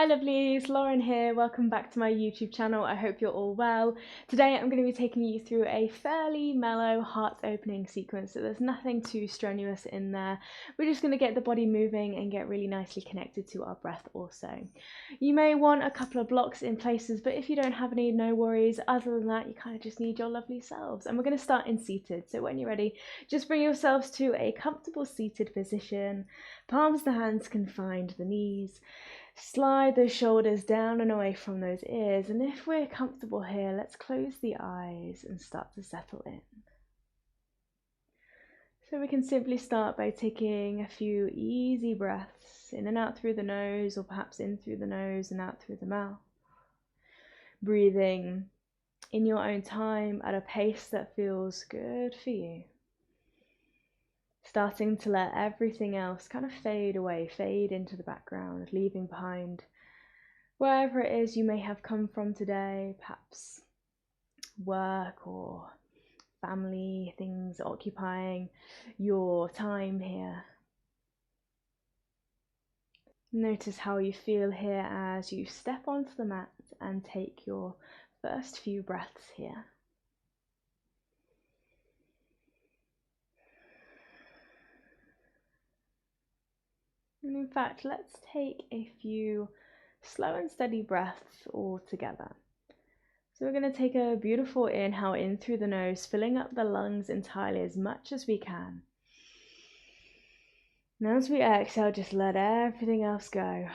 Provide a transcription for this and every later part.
Hi lovelies, Lauren here. Welcome back to my YouTube channel. I hope you're all well. Today I'm going to be taking you through a fairly mellow heart opening sequence, so there's nothing too strenuous in there. We're just going to get the body moving and get really nicely connected to our breath also. You may want a couple of blocks in places, but if you don't have any, no worries. Other than that, you kind of just need your lovely selves. And we're going to start in seated, so when you're ready, just bring yourselves to a comfortable seated position. Palms of the hands can find the knees. Slide those shoulders down and away from those ears, and if we're comfortable here, let's close the eyes and start to settle in. So we can simply start by taking a few easy breaths in and out through the nose, or perhaps in through the nose and out through the mouth. Breathing in your own time at a pace that feels good for you. Starting to let everything else kind of fade away, fade into the background, leaving behind wherever it is you may have come from today, perhaps work or family, things occupying your time here. Notice how you feel here as you step onto the mat and take your first few breaths here. And in fact, let's take a few slow and steady breaths all together. So we're going to take a beautiful inhale in through the nose, filling up the lungs entirely as much as we can. And as we exhale, just let everything else go.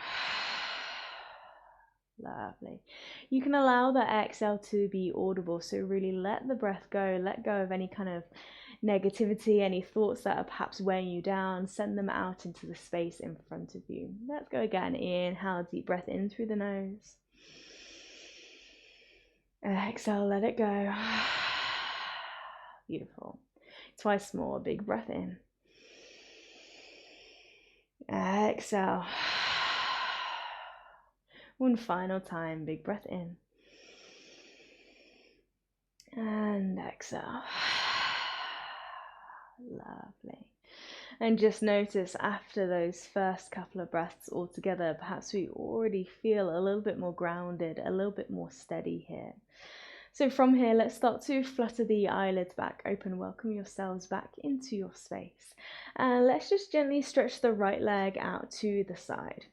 Lovely. You can allow that exhale to be audible, so really let the breath go, let go of any kind of negativity, any thoughts that are perhaps weighing you down, send them out into the space in front of you. Let's go again. Inhale, deep breath in through the nose. Exhale, let it go. Beautiful. Twice more, big breath in. Exhale. One final time, big breath in. And exhale. Lovely. And just notice after those first couple of breaths all together, perhaps we already feel a little bit more grounded, a little bit more steady here. So from here, let's start to flutter the eyelids back open, welcome yourselves back into your space. And let's just gently stretch the right leg out to the side.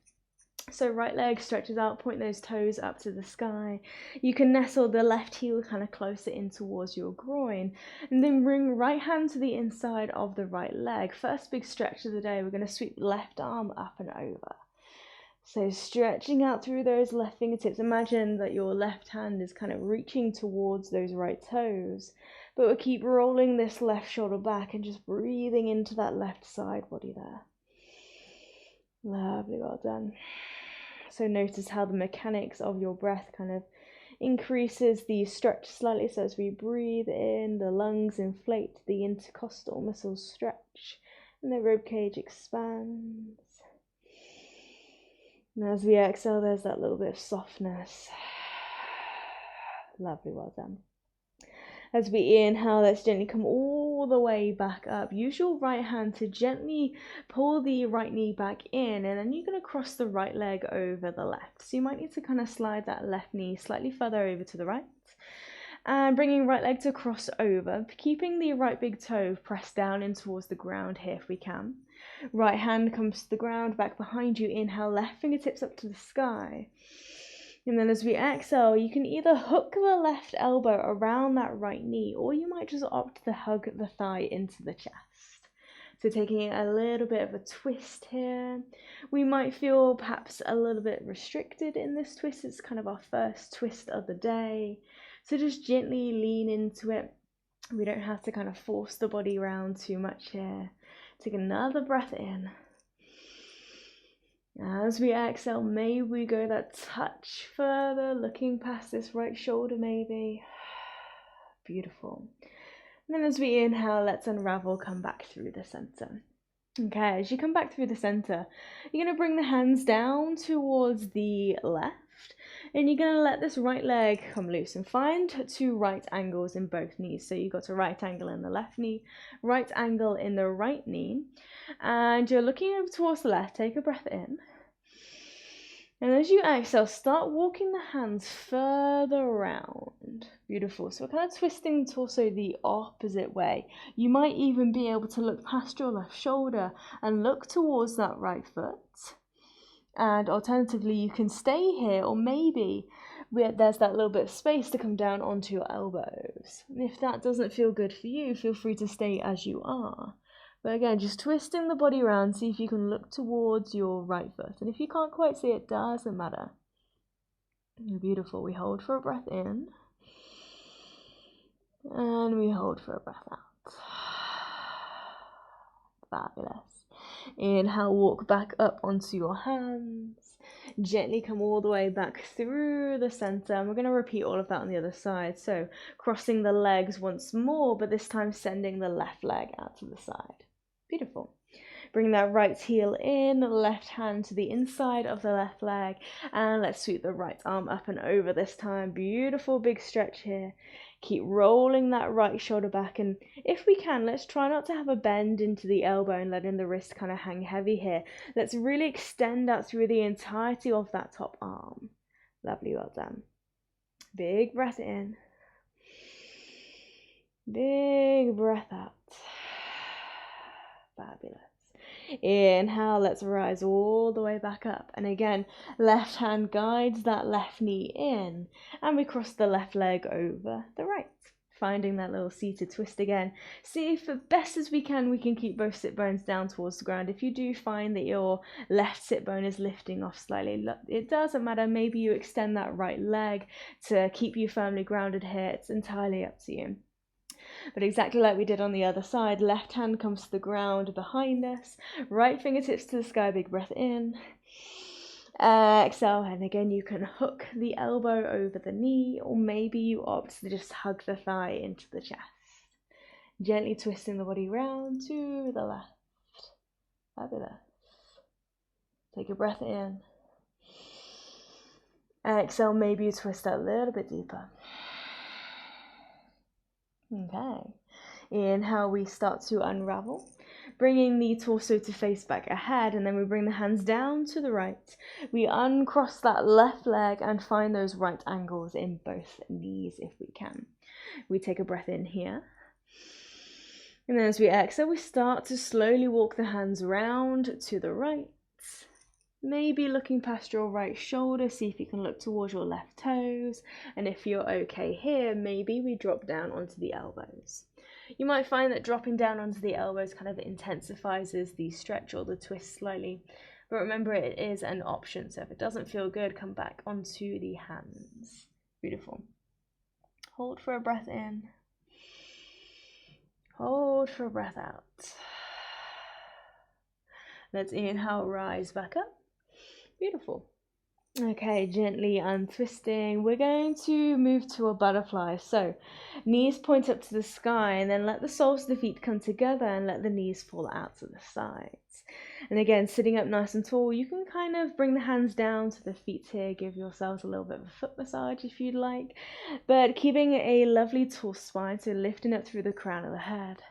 So right leg stretches out, point those toes up to the sky. You can nestle the left heel kind of closer in towards your groin, and then bring right hand to the inside of the right leg. First big stretch of the day, we're going to sweep left arm up and over. So stretching out through those left fingertips. Imagine that your left hand is kind of reaching towards those right toes, but we'll keep rolling this left shoulder back and just breathing into that left side body there. Lovely, well done. So notice how the mechanics of your breath kind of increases the stretch slightly. So as we breathe in, the lungs inflate, the intercostal muscles stretch, and the ribcage expands. And as we exhale, there's that little bit of softness. Lovely, well done. As we inhale, let's gently come all the way back up. Use your right hand to gently pull the right knee back in, and then you're going to cross the right leg over the left. So you might need to kind of slide that left knee slightly further over to the right. And bringing right leg to cross over, keeping the right big toe pressed down in towards the ground here if we can. Right hand comes to the ground, back behind you. Inhale, left fingertips up to the sky. And then as we exhale, you can either hook the left elbow around that right knee, or you might just opt to hug the thigh into the chest. So taking a little bit of a twist here. We might feel perhaps a little bit restricted in this twist. It's kind of our first twist of the day. So just gently lean into it. We don't have to kind of force the body around too much here. Take another breath in. As we exhale, may we go that touch further, looking past this right shoulder maybe. Beautiful. And then as we inhale, let's unravel, come back through the center. Okay, as you come back through the center, you're going to bring the hands down towards the left, and you're going to let this right leg come loose and find two right angles in both knees. So you've got a right angle in the left knee, right angle in the right knee, and you're looking over towards the left. Take a breath in. And as you exhale, start walking the hands further around. Beautiful. So we're kind of twisting the torso the opposite way. You might even be able to look past your left shoulder and look towards that right foot. And alternatively, you can stay here, or maybe there's that little bit of space to come down onto your elbows. And if that doesn't feel good for you, feel free to stay as you are. But again, just twisting the body around, see if you can look towards your right foot. And if you can't quite see it, doesn't matter. Beautiful. We hold for a breath in. And we hold for a breath out. Fabulous. Inhale, walk back up onto your hands. Gently come all the way back through the center. And we're going to repeat all of that on the other side. So crossing the legs once more, but this time sending the left leg out to the side. Beautiful. Bring that right heel in, left hand to the inside of the left leg, and let's sweep the right arm up and over this time. Beautiful big stretch here. Keep rolling that right shoulder back, and if we can, let's try not to have a bend into the elbow and letting the wrist kind of hang heavy here. Let's really extend out through the entirety of that top arm. Lovely, well done. Big breath in. Big breath out. Fabulous. Inhale, let's rise all the way back up. And again, left hand guides that left knee in. And we cross the left leg over the right. Finding that little seated twist again. See if as best as we can keep both sit bones down towards the ground. If you do find that your left sit bone is lifting off slightly, it doesn't matter. Maybe you extend that right leg to keep you firmly grounded here. It's entirely up to you. But exactly like we did on the other side, left hand comes to the ground behind us, right fingertips to the sky, big breath in. Exhale, and again you can hook the elbow over the knee, or maybe you opt to just hug the thigh into the chest. Gently twisting the body round to the left. Fabulous. Take a breath in. Exhale, maybe you twist a little bit deeper. Okay, inhale, we start to unravel, bringing the torso to face back ahead, and then we bring the hands down to the right. We uncross that left leg and find those right angles in both knees if we can. We take a breath in here. And then as we exhale, we start to slowly walk the hands round to the right. Maybe looking past your right shoulder, see if you can look towards your left toes. And if you're okay here, maybe we drop down onto the elbows. You might find that dropping down onto the elbows kind of intensifies the stretch or the twist slightly. But remember, it is an option. So if it doesn't feel good, come back onto the hands. Beautiful. Hold for a breath in. Hold for a breath out. Let's inhale, rise back up. Beautiful. Okay, gently untwisting. We're going to move to a butterfly. So knees point up to the sky, and then let the soles of the feet come together and let the knees fall out to the sides. And again, sitting up nice and tall, you can kind of bring the hands down to the feet here. Give yourselves a little bit of a foot massage if you'd like. But keeping a lovely tall spine, so lifting up through the crown of the head.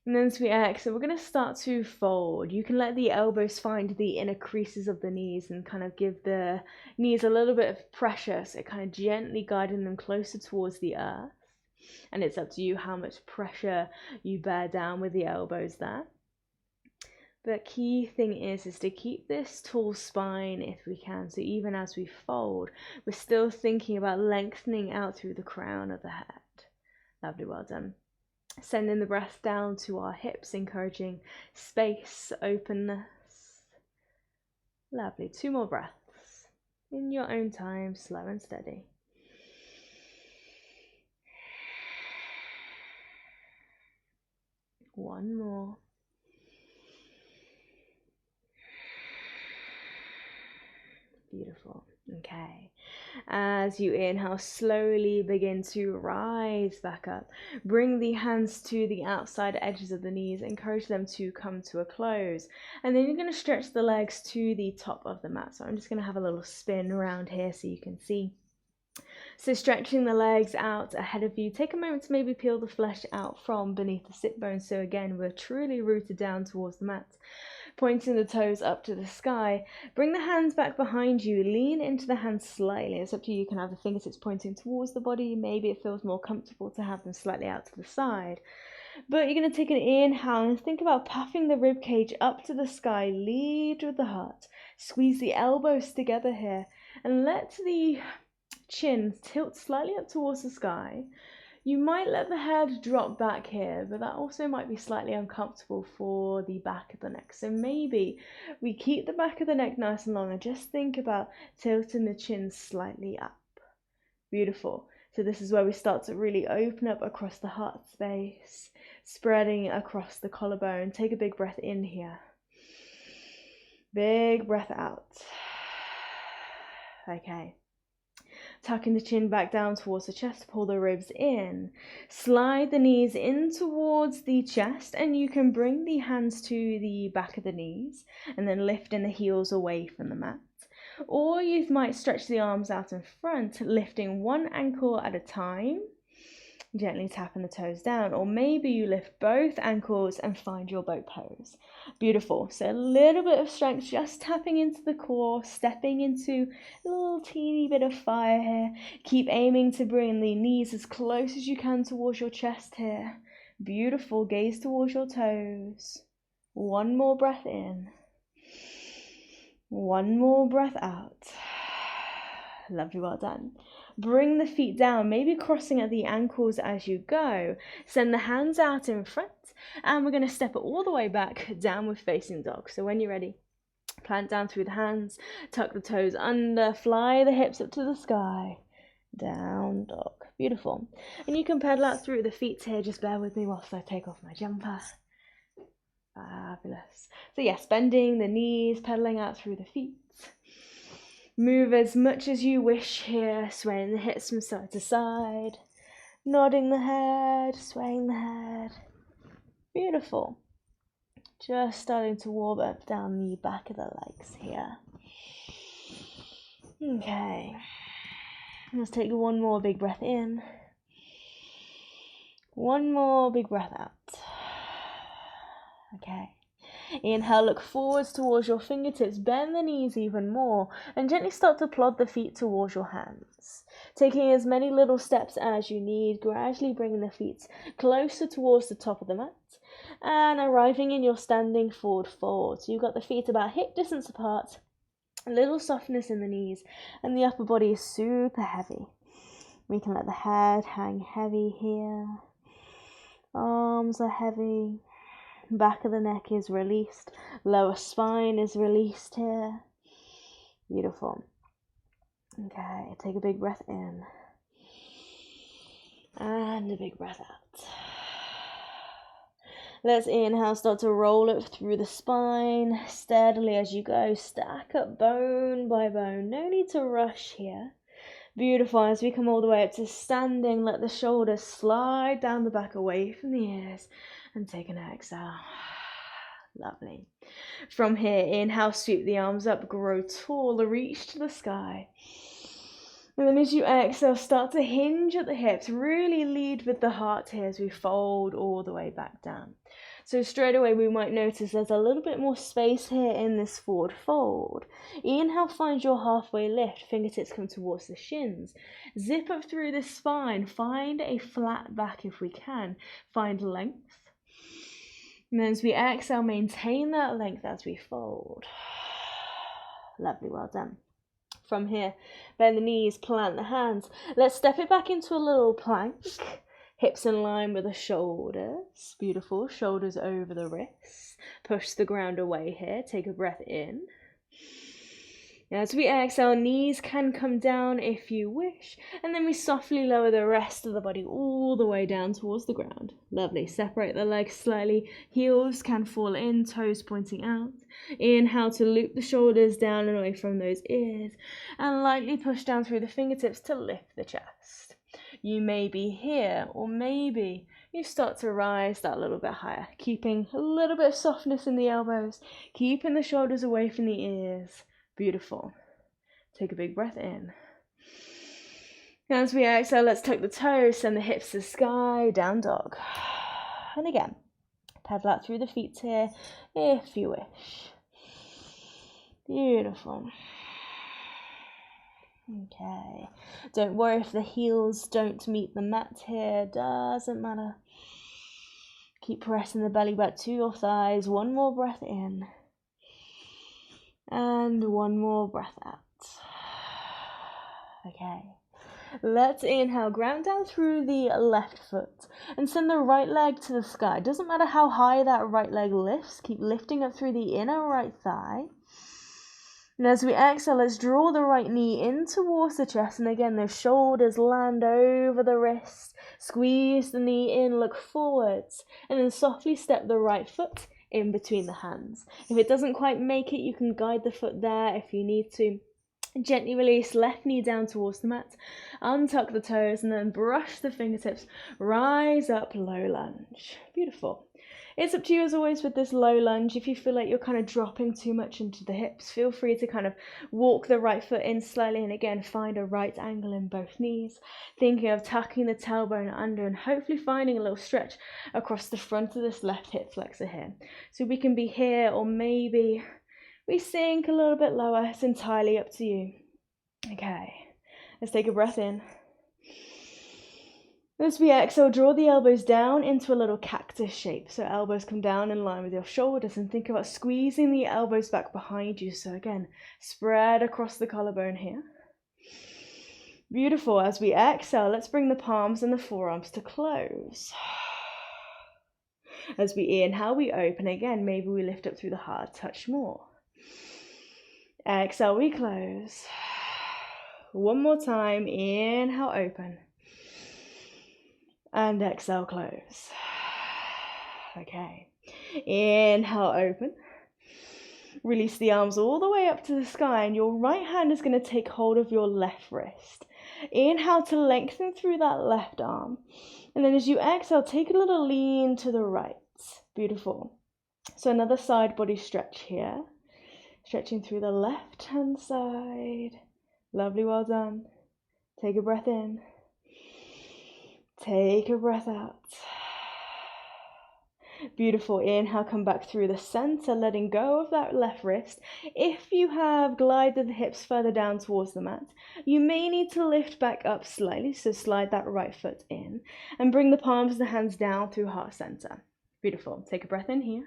And then as we exhale, we're going to start to fold. You can let the elbows find the inner creases of the knees and kind of give the knees a little bit of pressure, so kind of gently guiding them closer towards the earth. And it's up to you how much pressure you bear down with the elbows there. But key thing is to keep this tall spine if we can. So even as we fold, we're still thinking about lengthening out through the crown of the head. Lovely, well done. Sending the breath down to our hips, encouraging space, openness. Lovely. 2 more breaths. In your own time, slow and steady. One more. Beautiful. Okay. As you inhale, slowly begin to rise back up. Bring the hands to the outside edges of the knees. Encourage them to come to a close. And then you're going to stretch the legs to the top of the mat. So I'm just going to have a little spin around here so you can see. So stretching the legs out ahead of you. Take a moment to maybe peel the flesh out from beneath the sit bones. So again, we're truly rooted down towards the mat. pointing the toes up to the sky. Bring the hands back behind you, lean into the hands slightly. It's up to you. You can have the fingertips pointing towards the body. Maybe it feels more comfortable to have them slightly out to the side. But you're going to take an inhale and think about puffing the rib cage up to the sky. Lead with the heart. Squeeze the elbows together here and let the chin tilt slightly up towards the sky. You might let the head drop back here, but that also might be slightly uncomfortable for the back of the neck. So maybe we keep the back of the neck nice and long and just think about tilting the chin slightly up. Beautiful. So this is where we start to really open up across the heart space, spreading across the collarbone. Take a big breath in here. Big breath out. Okay. Tucking the chin back down towards the chest, pull the ribs in. Slide the knees in towards the chest, and you can bring the hands to the back of the knees and then lifting the heels away from the mat. Or you might stretch the arms out in front, lifting one ankle at a time, gently tapping the toes down. Or maybe you lift both ankles and find your boat pose. Beautiful. So a little bit of strength, just tapping into the core, stepping into a little teeny bit of fire here. Keep aiming to bring the knees as close as you can towards your chest here. Beautiful. Gaze towards your toes. One more breath in. One more breath out. Lovely, well done. Bring the feet down, maybe crossing at the ankles as you go. Send the hands out in front, and we're going to step it all the way back, downward facing dog. So when you're ready, plant down through the hands, tuck the toes under, fly the hips up to the sky. Down dog. Beautiful. And you can pedal out through the feet here. Just bear with me whilst I take off my jumper. Fabulous. So yes, bending the knees, pedaling out through the feet. Move as much as you wish here, swaying the hips from side to side, nodding the head, swaying the head. Beautiful. Just starting to warm up down the back of the legs here. Okay. Let's take one more big breath in. One more big breath out. Okay. Inhale, look forwards towards your fingertips, bend the knees even more, and gently start to plod the feet towards your hands. Taking as many little steps as you need, gradually bringing the feet closer towards the top of the mat, and arriving in your standing forward fold. So you've got the feet about hip distance apart, a little softness in the knees, and the upper body is super heavy. We can let the head hang heavy here. Arms are heavy. Back of the neck is released. Lower spine is released here. Beautiful. Okay, take a big breath in. And a big breath out. Let's inhale, start to roll it through the spine. Steadily as you go, stack up bone by bone. No need to rush here. Beautiful. As we come all the way up to standing, let the shoulders slide down the back away from the ears. And take an exhale. Lovely. From here, inhale, sweep the arms up, grow taller, reach to the sky. And then as you exhale, start to hinge at the hips. Really lead with the heart here as we fold all the way back down. So straight away we might notice there's a little bit more space here in this forward fold. Inhale, find your halfway lift. Fingertips come towards the shins. Zip up through the spine. Find a flat back if we can. Find length. And then as we exhale, maintain that length as we fold. Lovely, well done. From here, bend the knees, plant the hands. Let's step it back into a little plank. Hips in line with the shoulders. Beautiful, shoulders over the wrists. Push the ground away here. Take a breath in. Now, as we exhale, knees can come down if you wish, and then we softly lower the rest of the body all the way down towards the ground. Lovely. Separate the legs slightly. Heels can fall in, toes pointing out. Inhale to loop the shoulders down and away from those ears, and lightly push down through the fingertips to lift the chest. You may be here, or maybe you start to rise that little bit higher, keeping a little bit of softness in the elbows, keeping the shoulders away from the ears. Beautiful. Take a big breath in. As we exhale, let's tuck the toes, send the hips to the sky, down dog. And again, Pedal out through the feet here, if you wish. Beautiful. Okay. Don't worry if the heels don't meet the mat here. Doesn't matter. Keep pressing the belly back to your thighs. One more breath in. And one more breath out. Okay. Let's inhale, ground down through the left foot and send the right leg to the sky. Doesn't matter how high that right leg lifts, keep lifting up through the inner right thigh. And as we exhale, let's draw the right knee in towards the chest, and again, those shoulders land over the wrist. Squeeze the knee in, look forwards, and then softly step the right foot in between the hands. If it doesn't quite make it, you can guide the foot there if you need to. Gently release left knee down towards the mat, untuck the toes, and then brush the fingertips, rise up, low lunge. Beautiful. It's up to you as always with this low lunge. If you feel like you're kind of dropping too much into the hips, feel free to kind of walk the right foot in slightly, and again, find a right angle in both knees. Thinking of tucking the tailbone under and hopefully finding a little stretch across the front of this left hip flexor here. So we can be here, or maybe we sink a little bit lower. It's entirely up to you. Okay, let's take a breath in. As we exhale, draw the elbows down into a little cactus shape. So elbows come down in line with your shoulders, and think about squeezing the elbows back behind you. So again, spread across the collarbone here. Beautiful. As we exhale, let's bring the palms and the forearms to close. As we inhale, we open again. Maybe we lift up through the heart, touch more. Exhale, we close. One more time. Inhale, open. And exhale, close. Okay. Inhale, open. Release the arms all the way up to the sky, and your right hand is going to take hold of your left wrist. Inhale to lengthen through that left arm. And then as you exhale, take a little lean to the right. Beautiful. So another side body stretch here. Stretching through the left hand side. Lovely, well done. Take a breath in. Take a breath out. Beautiful. Inhale, come back through the center, letting go of that left wrist. If you have glided the hips further down towards the mat, you may need to lift back up slightly, so slide that right foot in and bring the palms of the hands down through heart center. Beautiful. Take a breath in here.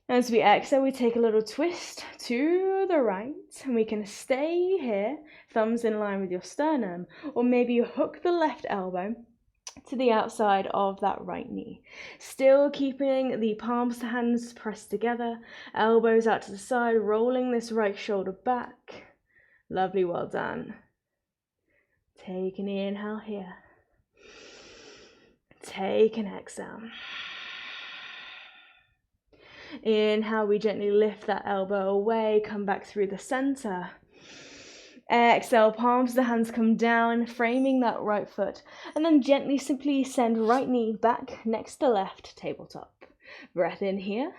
As we exhale, we take a little twist to the right, and we can stay here, thumbs in line with your sternum, or maybe you hook the left elbow to the outside of that right knee. Still keeping the palms to hands pressed together, elbows out to the side, rolling this right shoulder back. Lovely, well done. Take an inhale here. Take an exhale. Inhale, we gently lift that elbow away, come back through the center. Exhale, palms of the hands come down, framing that right foot. And then gently, simply send right knee back next to left, tabletop. Breath in here.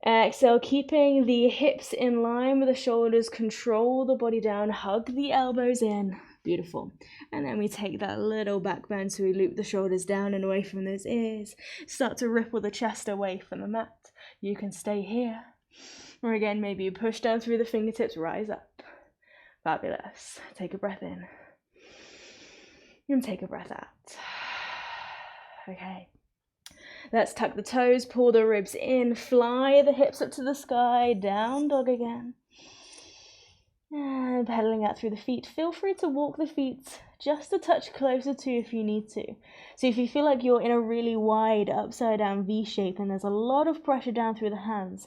Exhale, keeping the hips in line with the shoulders, control the body down, hug the elbows in. Beautiful. And then we take that little back bend, so we loop the shoulders down and away from those ears. Start to ripple the chest away from the mat. You can stay here. Or again, maybe you push down through the fingertips, rise up. Fabulous. Take a breath in. And take a breath out. Okay. Let's tuck the toes, pull the ribs in, fly the hips up to the sky, down dog again. And pedaling out through the feet. Feel free to walk the feet just a touch closer to if you need to. So if you feel like you're in a really wide upside down V shape and there's a lot of pressure down through the hands,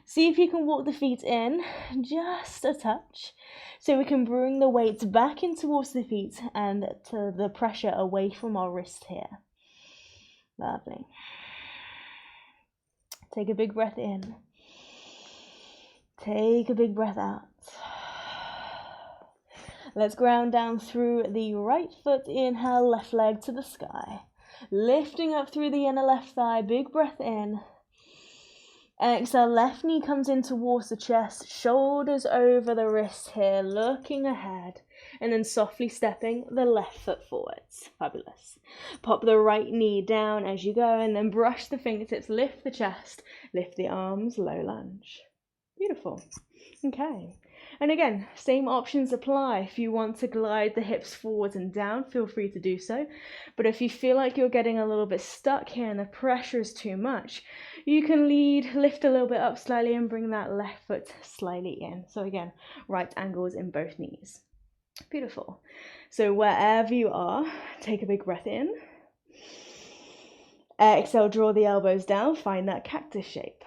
see if you can walk the feet in just a touch, so we can bring the weights back in towards the feet and to the pressure away from our wrist here. Lovely. Take a big breath in. Take a big breath out. Let's ground down through the right foot. Inhale, left leg to the sky. Lifting up through the inner left thigh. Big breath in. Exhale, left knee comes in towards the chest. Shoulders over the wrist here, looking ahead. and then softly stepping the left foot forwards. Fabulous. Pop the right knee down as you go, and then brush the fingertips, lift the chest, lift the arms, low lunge. Beautiful. Okay. And again, same options apply. If you want to glide the hips forwards and down, feel free to do so. But if you feel like you're getting a little bit stuck here and the pressure is too much, you can lift a little bit up slightly and bring that left foot slightly in. So again, right angles in both knees. Beautiful. So wherever you are, take a big breath in. Exhale, draw the elbows down, find that cactus shape.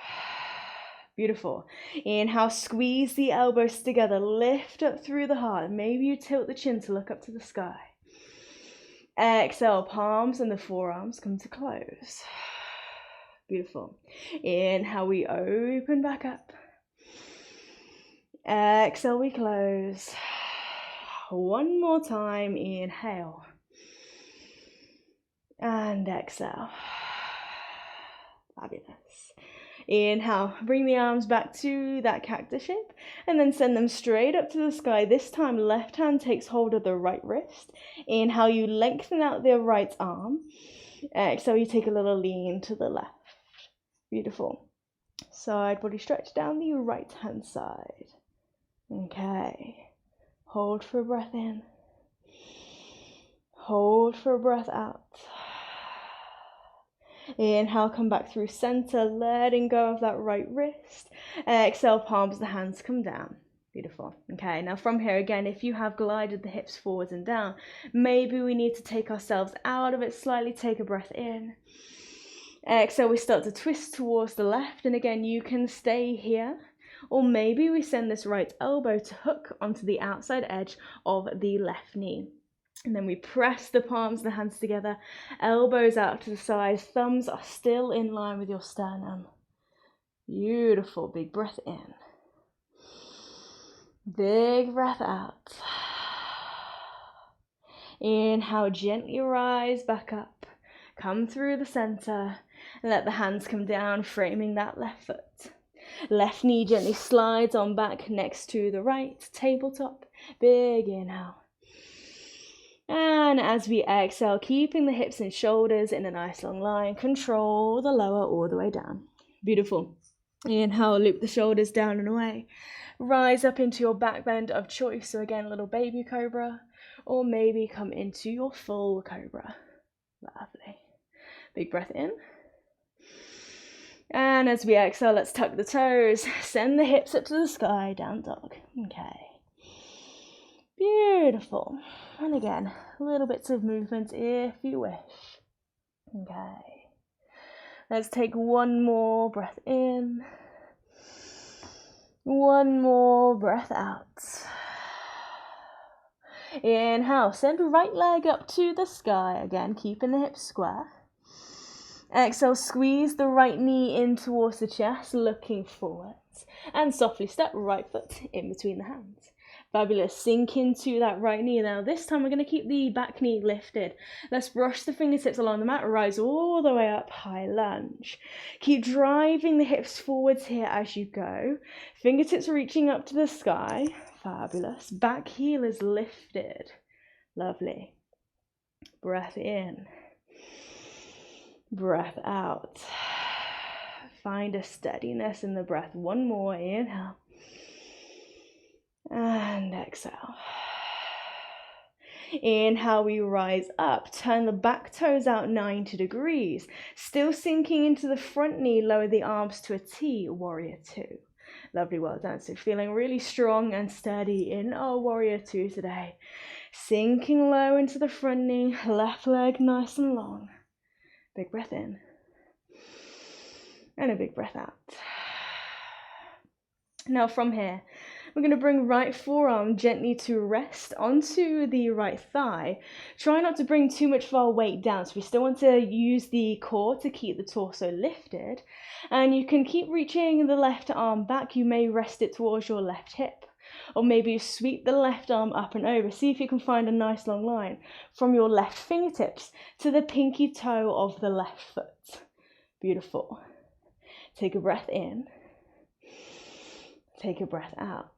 Beautiful. Inhale, squeeze the elbows together, lift up through the heart. Maybe you tilt the chin to look up to the sky. Exhale, palms and the forearms come to close. Beautiful. Inhale, we open back up. Exhale, we close. One more time, inhale. And exhale. Fabulous. Inhale, bring the arms back to that cactus shape and then send them straight up to the sky. This time, left hand takes hold of the right wrist. Inhale, you lengthen out the right arm. Exhale, you take a little lean to the left. Beautiful. Side body stretch down the right hand side. Okay. Hold for a breath in. Hold for a breath out. Inhale, come back through center, letting go of that right wrist. Exhale, palms of the hands come down. Beautiful. Okay, now from here again, if you have glided the hips forwards and down, maybe we need to take ourselves out of it slightly, take a breath in. Exhale, we start to twist towards the left, and again, you can stay here, or maybe we send this right elbow to hook onto the outside edge of the left knee. And then we press the palms of the hands together, elbows out to the sides, thumbs are still in line with your sternum. Beautiful, big breath in. Big breath out. Inhale, gently rise back up. Come through the center and let the hands come down, framing that left foot. Left knee gently slides on back next to the right, tabletop. Big inhale. And as we exhale, keeping the hips and shoulders in a nice long line, control the lower all the way down. Beautiful. Inhale, loop the shoulders down and away. Rise up into your back bend of choice. So again, little baby cobra, or maybe come into your full cobra. Lovely. Big breath in. And as we exhale, let's tuck the toes. Send the hips up to the sky, down dog. Okay. Beautiful. And again, little bits of movement if you wish. Okay. Let's take one more breath in. One more breath out. Inhale, send right leg up to the sky. Again, keeping the hips square. Exhale, squeeze the right knee in towards the chest, looking forwards. And softly step right foot in between the hands. Fabulous. Sink into that right knee. Now this time we're going to keep the back knee lifted. Let's brush the fingertips along the mat. Rise all the way up. High lunge. Keep driving the hips forwards here as you go. Fingertips reaching up to the sky. Fabulous. Back heel is lifted. Lovely. Breath in. Breath out. Find a steadiness in the breath. One more. Inhale. And exhale. Inhale, we rise up. Turn the back toes out 90 degrees. Still sinking into the front knee. Lower the arms to a T, warrior two. Lovely, well done. So feeling really strong and steady in our warrior two today. Sinking low into the front knee. Left leg nice and long. Big breath in. And a big breath out. Now from here, we're going to bring right forearm gently to rest onto the right thigh. Try not to bring too much of our weight down. So we still want to use the core to keep the torso lifted. And you can keep reaching the left arm back. You may rest it towards your left hip. Or maybe you sweep the left arm up and over. See if you can find a nice long line from your left fingertips to the pinky toe of the left foot. Beautiful. Take a breath in. Take a breath out.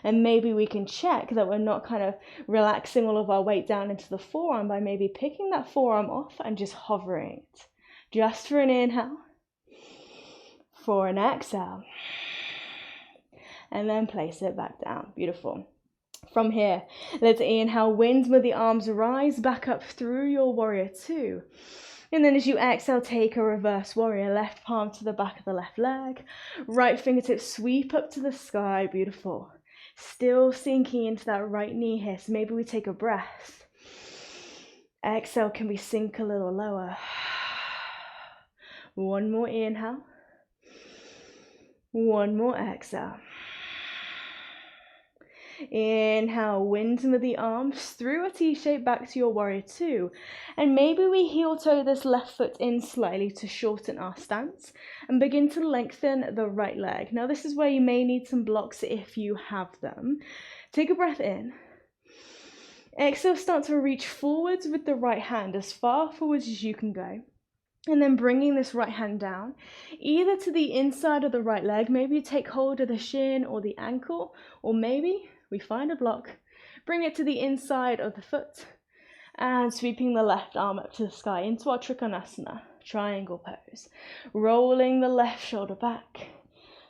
And maybe we can check that we're not kind of relaxing all of our weight down into the forearm by maybe picking that forearm off and just hovering it. Just for an inhale, for an exhale, and then place it back down. Beautiful. From here, let's inhale, wind with the arms rise back up through your warrior two. And then as you exhale, take a reverse warrior, left palm to the back of the left leg, right fingertips sweep up to the sky. Beautiful. Still sinking into that right knee here, so maybe we take a breath. Exhale, can we sink a little lower? One more inhale. One more exhale. Inhale, wind with the arms through a T-shape back to your warrior two. And maybe we heel toe this left foot in slightly to shorten our stance and begin to lengthen the right leg. Now this is where you may need some blocks if you have them. Take a breath in. Exhale, start to reach forwards with the right hand as far forwards as you can go. And then bringing this right hand down, either to the inside of the right leg, maybe you take hold of the shin or the ankle, or maybe we find a block, bring it to the inside of the foot, and sweeping the left arm up to the sky into our Trikonasana, triangle pose. Rolling the left shoulder back.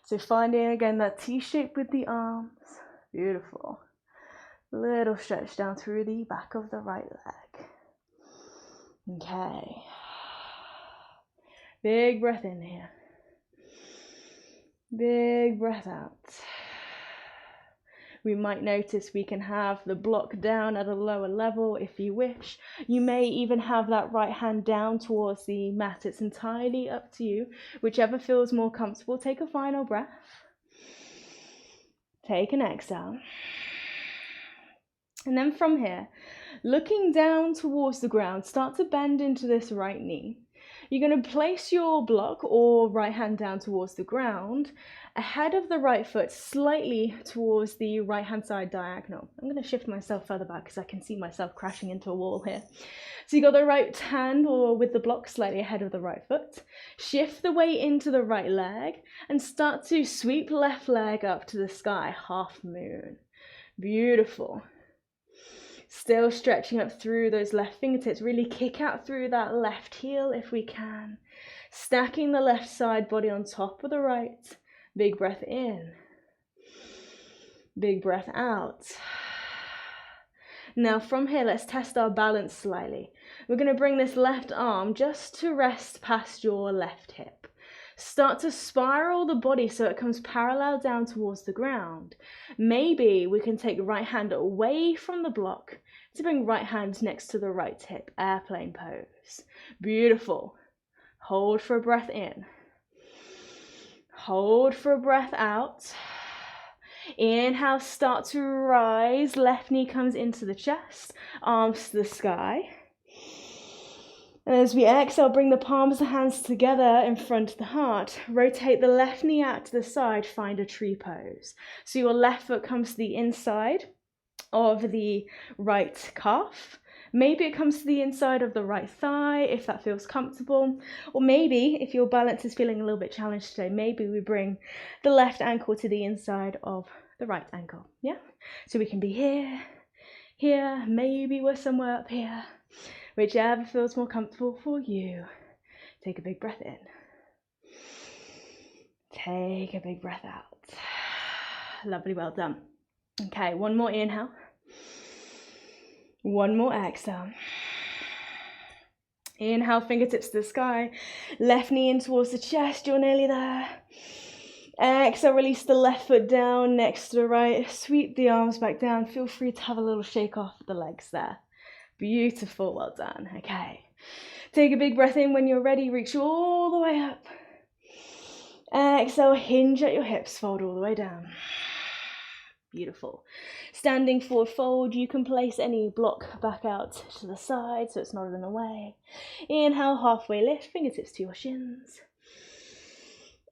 So finding again that T-shape with the arms. Beautiful. Little stretch down through the back of the right leg. Okay. Big breath in here. Big breath out. We might notice we can have the block down at a lower level if you wish. You may even have that right hand down towards the mat. It's entirely up to you. Whichever feels more comfortable. Take a final breath. Take an exhale. And then from here, looking down towards the ground, start to bend into this right knee. You're going to place your block or right hand down towards the ground, ahead of the right foot, slightly towards the right hand side diagonal. I'm going to shift myself further back because I can see myself crashing into a wall here. So you got the right hand or with the block slightly ahead of the right foot. Shift the weight into the right leg and start to sweep left leg up to the sky, half moon. Beautiful. Still stretching up through those left fingertips. Really kick out through that left heel if we can. Stacking the left side body on top of the right. Big breath in. Big breath out. Now from here, let's test our balance slightly. We're going to bring this left arm just to rest past your left hip. Start to spiral the body so it comes parallel down towards the ground. Maybe we can take right hand away from the block to bring right hand next to the right hip. Airplane pose. Beautiful. Hold for a breath in. Hold for a breath out. Inhale, start to rise. Left knee comes into the chest, arms to the sky. And as we exhale, bring the palms of the hands together in front of the heart. Rotate the left knee out to the side, find a tree pose. So your left foot comes to the inside of the right calf. Maybe it comes to the inside of the right thigh, if that feels comfortable. Or maybe, if your balance is feeling a little bit challenged today, maybe we bring the left ankle to the inside of the right ankle. Yeah? So we can be here, here, maybe we're somewhere up here. Whichever feels more comfortable for you. Take a big breath in. Take a big breath out. Lovely, well done. Okay, one more inhale. One more exhale. Inhale, fingertips to the sky. Left knee in towards the chest, you're nearly there. Exhale, release the left foot down next to the right. Sweep the arms back down. Feel free to have a little shake off the legs there. Beautiful, well done. Okay, take a big breath in. When you're ready, reach all the way up. Exhale, hinge at your hips, fold all the way down. Beautiful. Standing forward fold, you can place any block back out to the side so it's not in the way. Inhale, halfway lift, fingertips to your shins.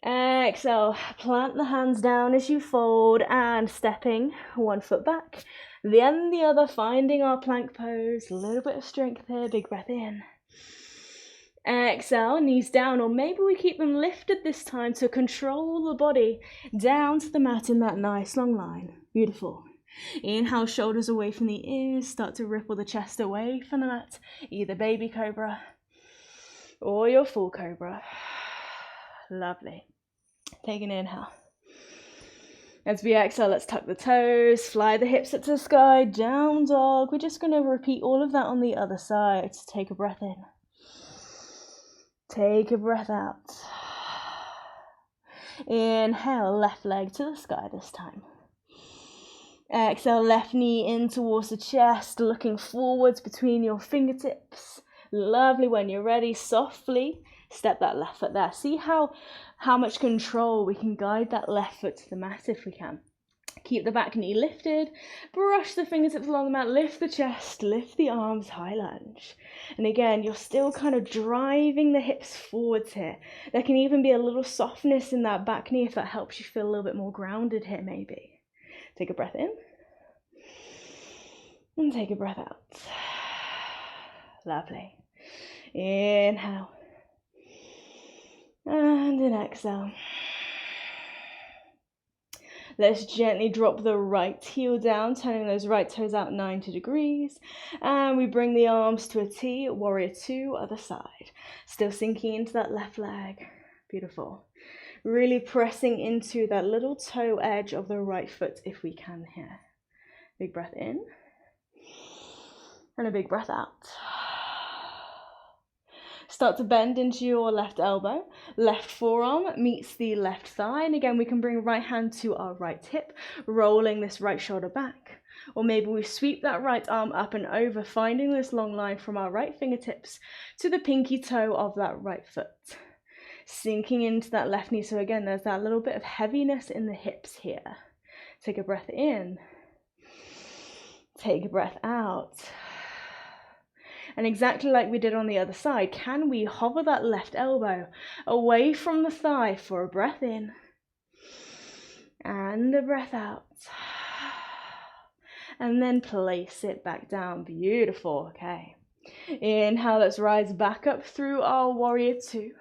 Exhale, plant the hands down as you fold and stepping one foot back. Then the other, finding our plank pose. A little bit of strength here, big breath in. Exhale, knees down, or maybe we keep them lifted this time to control the body down to the mat in that nice long line. Beautiful. Inhale, shoulders away from the ears, start to ripple the chest away from the mat, either baby cobra or your full cobra. Lovely. Take an inhale. As we exhale, let's tuck the toes, fly the hips up to the sky, down dog. We're just going to repeat all of that on the other side. So take a breath in. Take a breath out. Inhale, left leg to the sky this time. Exhale, left knee in towards the chest, looking forwards between your fingertips. Lovely. When you're ready, softly step that left foot there. See how much control we can guide that left foot to the mat if we can. Keep the back knee lifted, brush the fingertips along the mat, lift the chest, lift the arms, high lunge. And again, you're still kind of driving the hips forwards here. There can even be a little softness in that back knee if that helps you feel a little bit more grounded here maybe. Take a breath in and take a breath out. Lovely. Inhale and an exhale. Let's gently drop the right heel down, turning those right toes out 90 degrees. And we bring the arms to a T, warrior two, other side. Still sinking into that left leg. Beautiful. Really pressing into that little toe edge of the right foot if we can here. Big breath in. And a big breath out. Start to bend into your left elbow. Left forearm meets the left thigh. And again, we can bring right hand to our right hip, rolling this right shoulder back. Or maybe we sweep that right arm up and over, finding this long line from our right fingertips to the pinky toe of that right foot. Sinking into that left knee. So again, there's that little bit of heaviness in the hips here. Take a breath in. Take a breath out. And exactly like we did on the other side, can we hover that left elbow away from the thigh for a breath in and a breath out. And then place it back down. Beautiful. Okay. Inhale, let's rise back up through our warrior two.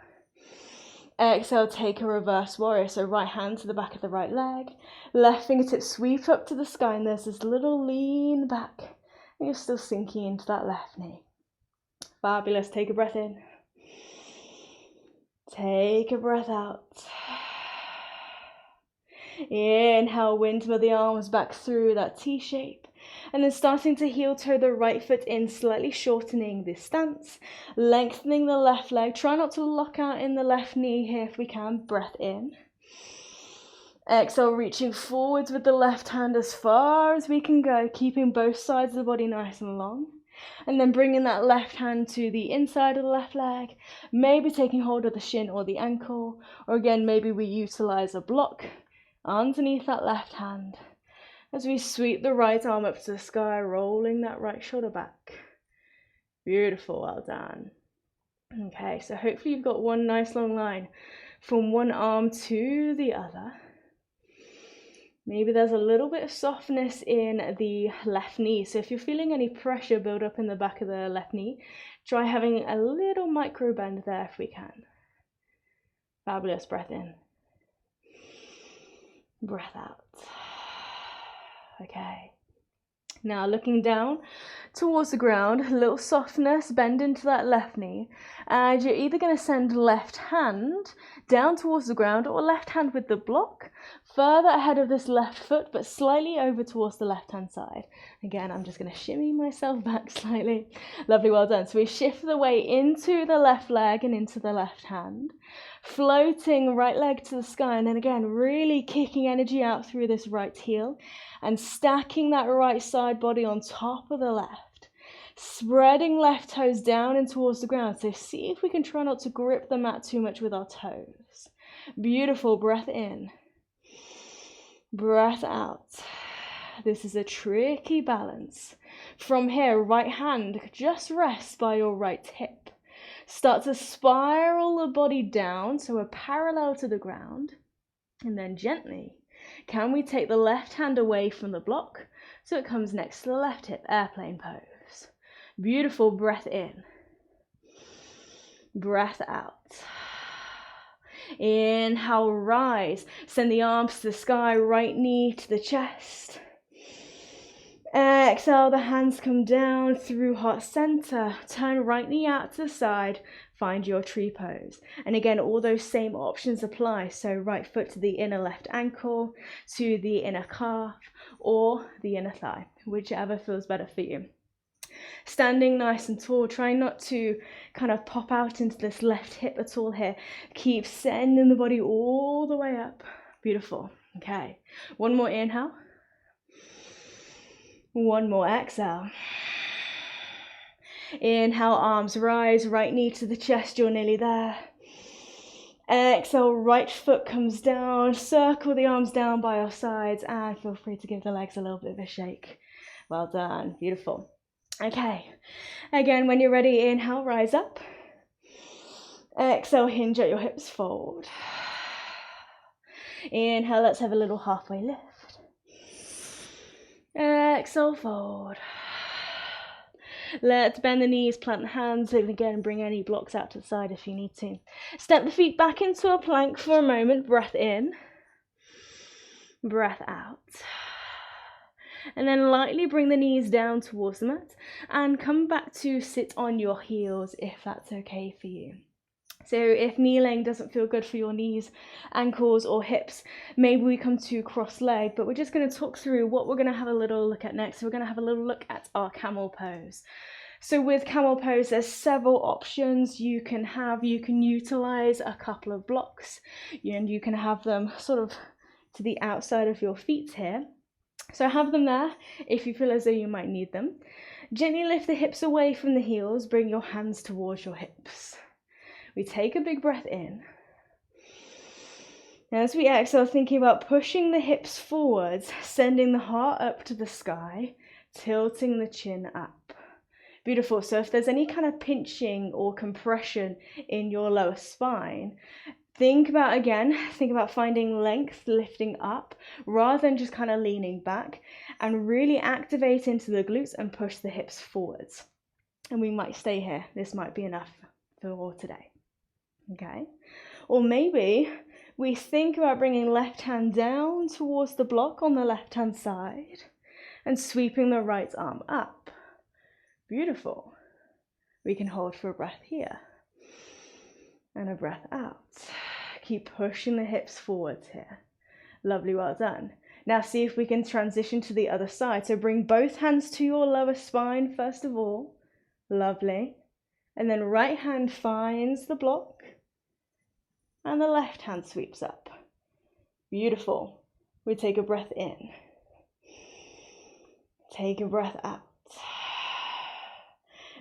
Exhale, take a reverse warrior. So right hand to the back of the right leg. Left fingertips sweep up to the sky, and there's this little lean back. And you're still sinking into that left knee. Fabulous. Take a breath in. Take a breath out. Inhale, windmill the arms back through that T shape. And then starting to heel toe the right foot in, slightly shortening this stance. Lengthening the left leg. Try not to lock out in the left knee here if we can. Breath in. Exhale, reaching forwards with the left hand as far as we can go, keeping both sides of the body nice and long. And then bringing that left hand to the inside of the left leg, maybe taking hold of the shin or the ankle, or again, maybe we utilize a block underneath that left hand as we sweep the right arm up to the sky, rolling that right shoulder back. Beautiful, well done. Okay, so hopefully you've got one nice long line from one arm to the other. Maybe there's a little bit of softness in the left knee. So if you're feeling any pressure build up in the back of the left knee, try having a little micro bend there if we can. Fabulous. Breath in. Breath out. Okay. Now looking down towards the ground, a little softness, bend into that left knee. And you're either going to send left hand down towards the ground or left hand with the block further ahead of this left foot, but slightly over towards the left hand side. Again, I'm just going to shimmy myself back slightly. Lovely, well done. So we shift the weight into the left leg and into the left hand, floating right leg to the sky, and then again really kicking energy out through this right heel and stacking that right side body on top of the left, spreading left toes down and towards the ground. So see if we can try not to grip the mat too much with our toes. Beautiful. Breath in, breath out. This is a tricky balance. From here, right hand just rests by your right hip. Start to spiral the body down so we're parallel to the ground, and then gently can we take the left hand away from the block so it comes next to the left hip. Airplane pose. Beautiful. Breath in Breath out. Inhale, rise. Send the arms to the sky, right knee to the chest. Exhale, the hands come down through heart center. Turn right knee out to the side. Find your tree pose. And again, all those same options apply. So right foot to the inner left ankle, to the inner calf, or the inner thigh, whichever feels better for you. Standing nice and tall, try not to kind of pop out into this left hip at all here. Keep sending the body all the way up. Beautiful. Okay, one more inhale. One more exhale. Inhale, arms rise, right knee to the chest, you're nearly there. Exhale, right foot comes down, circle the arms down by your sides, and feel free to give the legs a little bit of a shake. Well done, beautiful. Okay, again, when you're ready, inhale, rise up. Exhale, hinge at your hips, fold. Inhale, let's have a little halfway lift. Exhale, fold. Let's bend the knees, plant the hands, and again, bring any blocks out to the side if you need to. Step the feet back into a plank for a moment. Breath in. Breath out. And then lightly bring the knees down towards the mat and come back to sit on your heels if that's okay for you. So if kneeling doesn't feel good for your knees, ankles or hips, maybe we come to cross leg, but we're just going to talk through what we're going to have a little look at next. So we're going to have a little look at our camel pose. So with camel pose, there's several options you can have. You can utilize a couple of blocks and you can have them sort of to the outside of your feet here. So have them there if you feel as though you might need them. Gently lift the hips away from the heels, bring your hands towards your hips. We take a big breath in. And as we exhale, thinking about pushing the hips forwards, sending the heart up to the sky, tilting the chin up. Beautiful. So if there's any kind of pinching or compression in your lower spine, think about finding length, lifting up, rather than just kind of leaning back, and really activate into the glutes and push the hips forwards. And we might stay here. This might be enough for today. Okay, or maybe we think about bringing left hand down towards the block on the left hand side and sweeping the right arm up. Beautiful. We can hold for a breath here and a breath out. Keep pushing the hips forwards here. Lovely, well done. Now see if we can transition to the other side. So bring both hands to your lower spine first of all. Lovely. And then right hand finds the block. And the left hand sweeps up. Beautiful. We take a breath in. Take a breath out.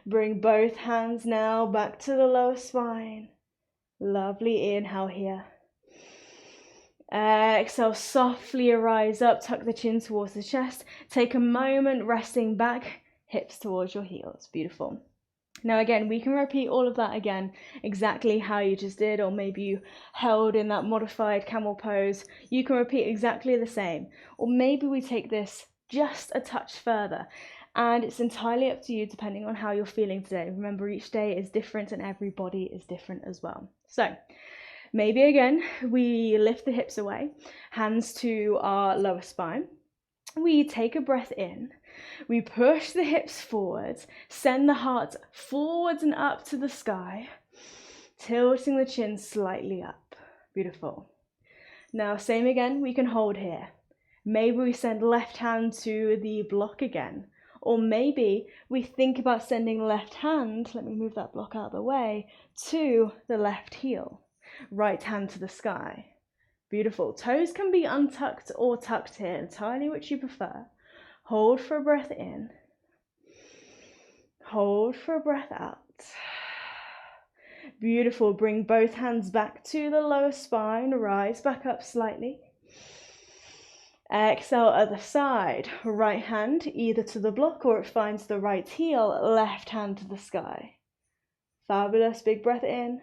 Bring both hands now back to the lower spine. Lovely, inhale here. Exhale, softly rise up, tuck the chin towards the chest. Take a moment resting back, hips towards your heels. Beautiful. Now again, we can repeat all of that again, exactly how you just did, or maybe you held in that modified camel pose. You can repeat exactly the same, or maybe we take this just a touch further, and it's entirely up to you depending on how you're feeling today. Remember, each day is different and every body is different as well. So maybe again, we lift the hips away, hands to our lower spine. We take a breath in. We push the hips forwards, send the heart forwards and up to the sky, tilting the chin slightly up. Beautiful. Now, same again, we can hold here. Maybe we send left hand to the block again, or maybe we think about sending left hand, let me move that block out of the way, to the left heel, right hand to the sky. Beautiful. Toes can be untucked or tucked here, entirely which you prefer. Hold for a breath in. Hold for a breath out. Beautiful. Bring both hands back to the lower spine. Rise back up slightly. Exhale, other side. Right hand either to the block or it finds the right heel. Left hand to the sky. Fabulous. Big breath in.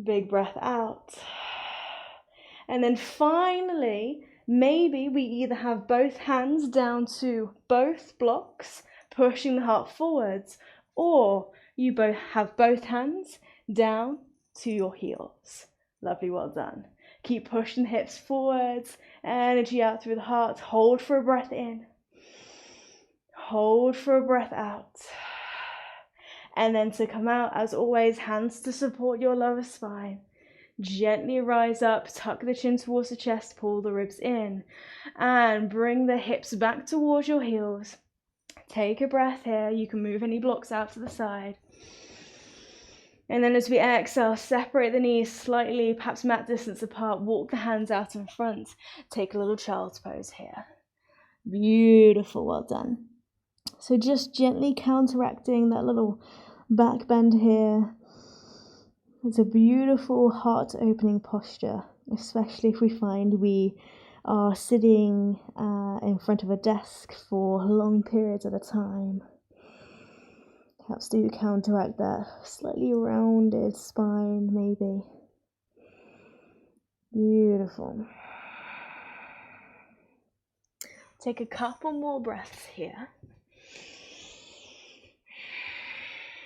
Big breath out. And then finally, maybe we either have both hands down to both blocks, pushing the heart forwards, or You both have both hands down to your heels. Lovely, well done. Keep pushing the hips forwards, energy out through the heart. Hold for a breath in. Hold for a breath out. And then to come out, as always, hands to support your lower spine. Gently rise up, tuck the chin towards the chest, pull the ribs in, and bring the hips back towards your heels. Take a breath here. You can move any blocks out to the side. And then as we exhale, separate the knees slightly, perhaps mat distance apart. Walk the hands out in front. Take a little child's pose here. Beautiful, well done. So just gently counteracting that little back bend here. It's a beautiful heart-opening posture, especially if we find we are sitting in front of a desk for long periods at a time. Perhaps do counteract that slightly rounded spine, maybe. Beautiful. Take a couple more breaths here.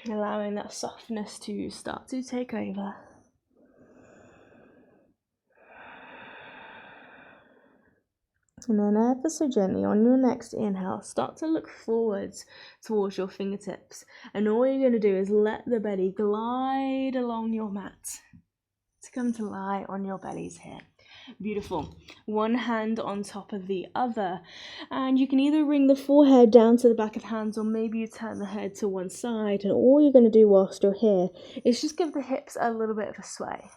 Allowing that softness to start to take over. And then ever so gently on your next inhale, start to look forwards towards your fingertips. And all you're going to do is let the belly glide along your mat to come to lie on your bellies here. Beautiful. One hand on top of the other. And you can either bring the forehead down to the back of the hands, or maybe you turn the head to one side. And all you're going to do whilst you're here is just give the hips a little bit of a sway.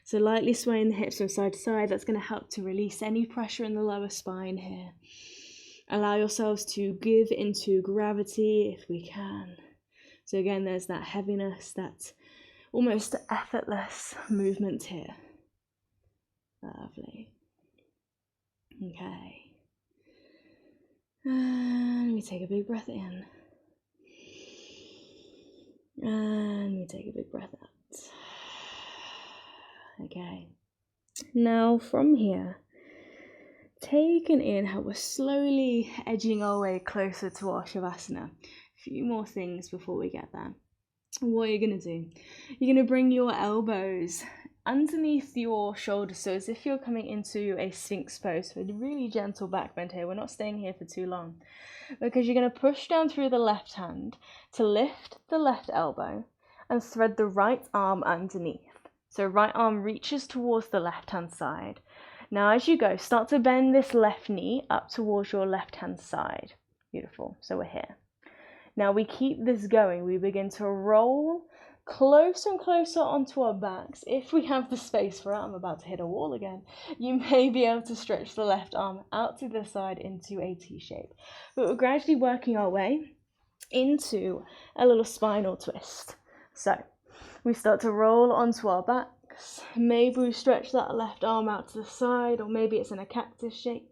So lightly swaying the hips from side to side. That's going to help to release any pressure in the lower spine here. Allow yourselves to give into gravity if we can. So again, there's that heaviness, that almost effortless movement here. Lovely. Okay. And we take a big breath in. And we take a big breath out. Okay. Now from here, take an inhale. We're slowly edging our way closer to our Shavasana. A few more things before we get there. What are you going to do? You're going to bring your elbows underneath your shoulders, so as if you're coming into a Sphinx pose. So a really gentle back bend here. We're not staying here for too long, because you're going to push down through the left hand to lift the left elbow and thread the right arm underneath. So right arm reaches towards the left hand side. Now as you go, start to bend this left knee up towards your left hand side. Beautiful. So we're here. Now we keep this going. We begin to roll closer and closer onto our backs. If we have the space for it, I'm about to hit a wall again. You may be able to stretch the left arm out to the side into a T shape. But we're gradually working our way into a little spinal twist. So we start to roll onto our backs. Maybe we stretch that left arm out to the side, or maybe it's in a cactus shape.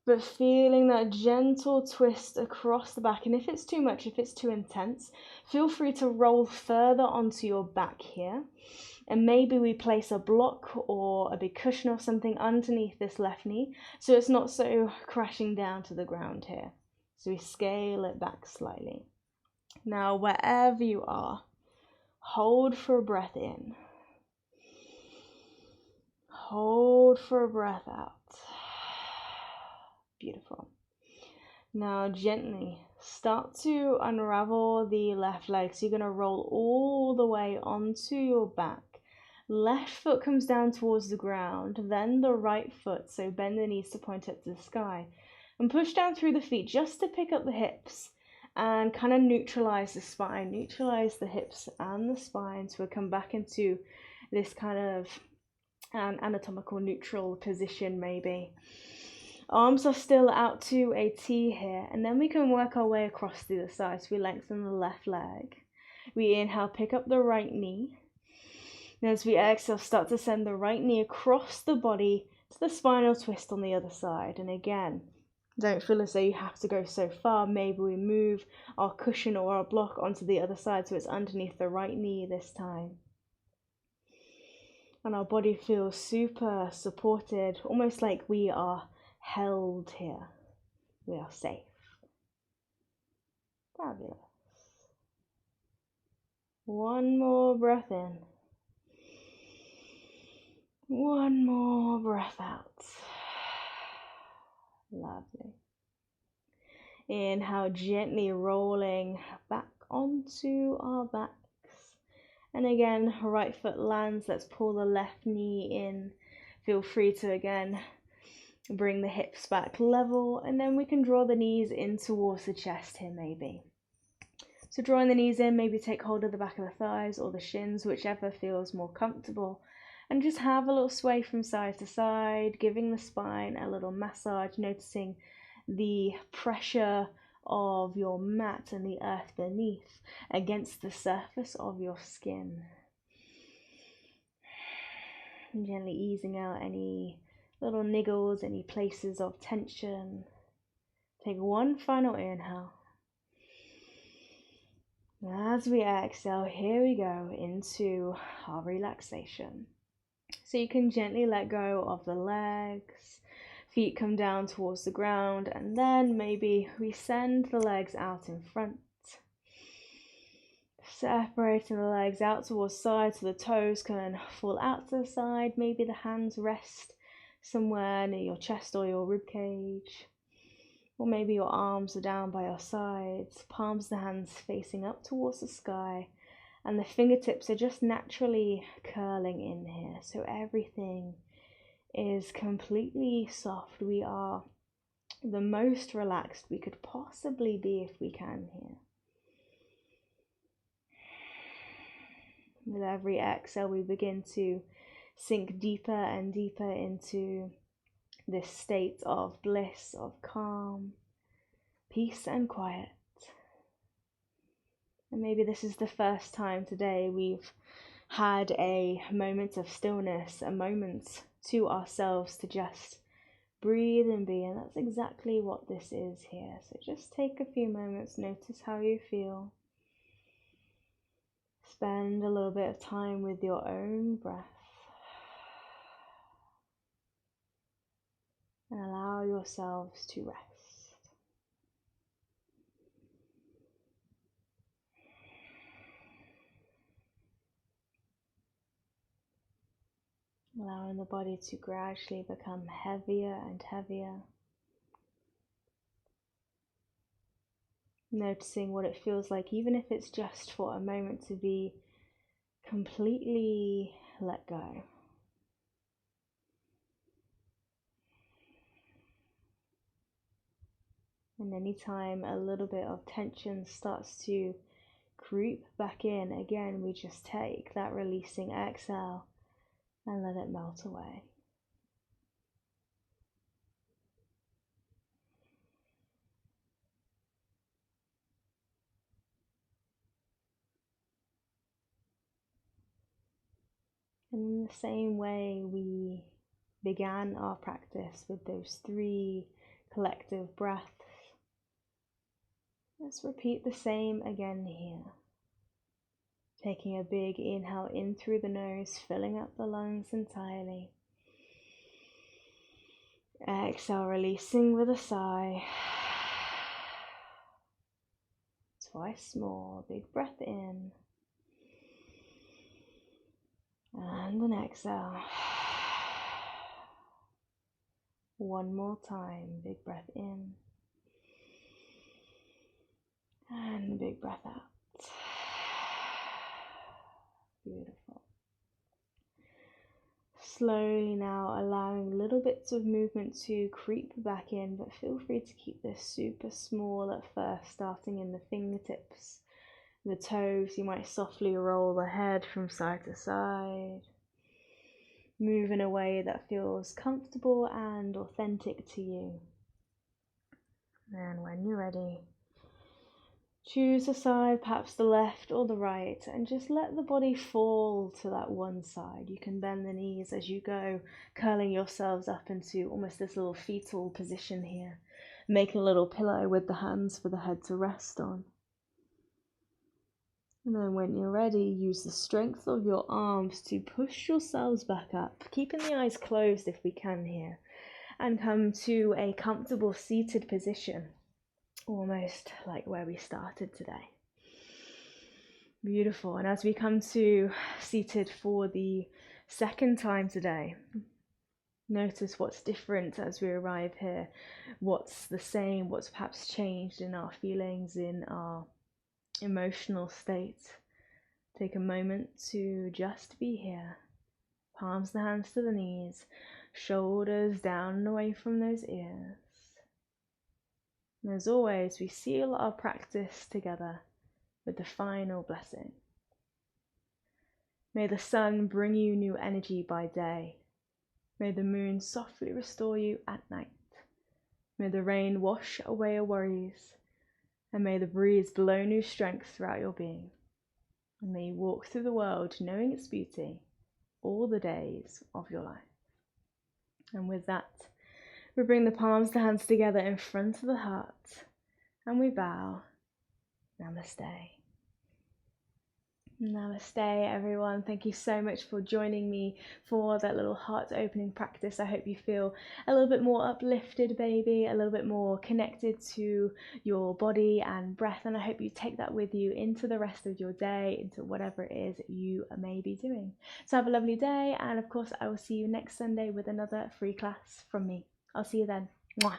But feeling that gentle twist across the back. And if it's too much, if it's too intense, feel free to roll further onto your back here. And maybe we place a block or a big cushion or something underneath this left knee, so it's not so crashing down to the ground here. So we scale it back slightly. Now, wherever you are, hold for a breath in. Hold for a breath out. Beautiful. Now gently start to unravel the left leg. So you're going to roll all the way onto your back. Left foot comes down towards the ground, then the right foot. So bend the knees to point up to the sky. And push down through the feet just to pick up the hips and kind of neutralize the spine. Neutralize the hips and the spine. So we'll come back into this kind of an anatomical neutral position maybe. Arms are still out to a T here, and then we can work our way across to the side. So we lengthen the left leg. We inhale, pick up the right knee. And as we exhale, start to send the right knee across the body to the spinal twist on the other side. And again, don't feel as though you have to go so far. Maybe we move our cushion or our block onto the other side, so it's underneath the right knee this time. And our body feels super supported, almost like we are held here. We are safe. Fabulous. One more breath in. One more breath out. Lovely. Inhale, gently rolling back onto our backs. And again, right foot lands. Let's pull the left knee in. Feel free to again bring the hips back level, and then we can draw the knees in towards the chest here maybe. So drawing the knees in, maybe take hold of the back of the thighs or the shins, whichever feels more comfortable. And just have a little sway from side to side, giving the spine a little massage, noticing the pressure of your mat and the earth beneath against the surface of your skin. And gently easing out any little niggles, any places of tension. Take one final inhale. As we exhale, here we go into our relaxation. So you can gently let go of the legs, feet come down towards the ground, and then maybe we send the legs out in front. Separating the legs out towards side so the toes can fall out to the side. Maybe the hands rest somewhere near your chest or your rib cage. Or maybe your arms are down by your sides, palms of the hands facing up towards the sky, and the fingertips are just naturally curling in here. So everything is completely soft. We are the most relaxed we could possibly be if we can here. With every exhale, we begin to sink deeper and deeper into this state of bliss, of calm, peace and quiet. And maybe this is the first time today we've had a moment of stillness, a moment to ourselves to just breathe and be, and that's exactly what this is here. So just take a few moments, notice how you feel. Spend a little bit of time with your own breath. And allow yourselves to rest. Allowing the body to gradually become heavier and heavier. Noticing what it feels like, even if it's just for a moment, to be completely let go. And anytime a little bit of tension starts to creep back in, again, we just take that releasing exhale and let it melt away. And in the same way we began our practice with those 3 collective breaths, let's repeat the same again here. Taking a big inhale in through the nose, filling up the lungs entirely. Exhale, releasing with a sigh. Twice more, big breath in. And an exhale. One more time, big breath in. And a big breath out. Beautiful. Slowly now allowing little bits of movement to creep back in, but feel free to keep this super small at first, starting in the fingertips, the toes. You might softly roll the head from side to side. Move in a way that feels comfortable and authentic to you. And when you're ready, choose a side, perhaps the left or the right, and just let the body fall to that one side. You can bend the knees as you go, curling yourselves up into almost this little fetal position here, making a little pillow with the hands for the head to rest on. And then when you're ready, use the strength of your arms to push yourselves back up, keeping the eyes closed if we can here, and come to a comfortable seated position, almost like where we started today. Beautiful. And as we come to seated for the second time today, notice what's different as we arrive here, what's the same, what's perhaps changed in our feelings, in our emotional state. Take a moment to just be here. Palms the hands to the knees, shoulders down and away from those ears. And as always, we seal our practice together with the final blessing. May the sun bring you new energy by day. May the moon softly restore you at night. May the rain wash away your worries. And may the breeze blow new strength throughout your being. And may you walk through the world knowing its beauty all the days of your life. And with that, we bring the palms, the hands together in front of the heart. And we bow. Namaste. Namaste, everyone. Thank you so much for joining me for that little heart opening practice. I hope you feel a little bit more uplifted, baby, a little bit more connected to your body and breath, and I hope you take that with you into the rest of your day, into whatever it is you may be doing. So have a lovely day, and of course I will see you next Sunday with another free class from me. I'll see you then. Mwah.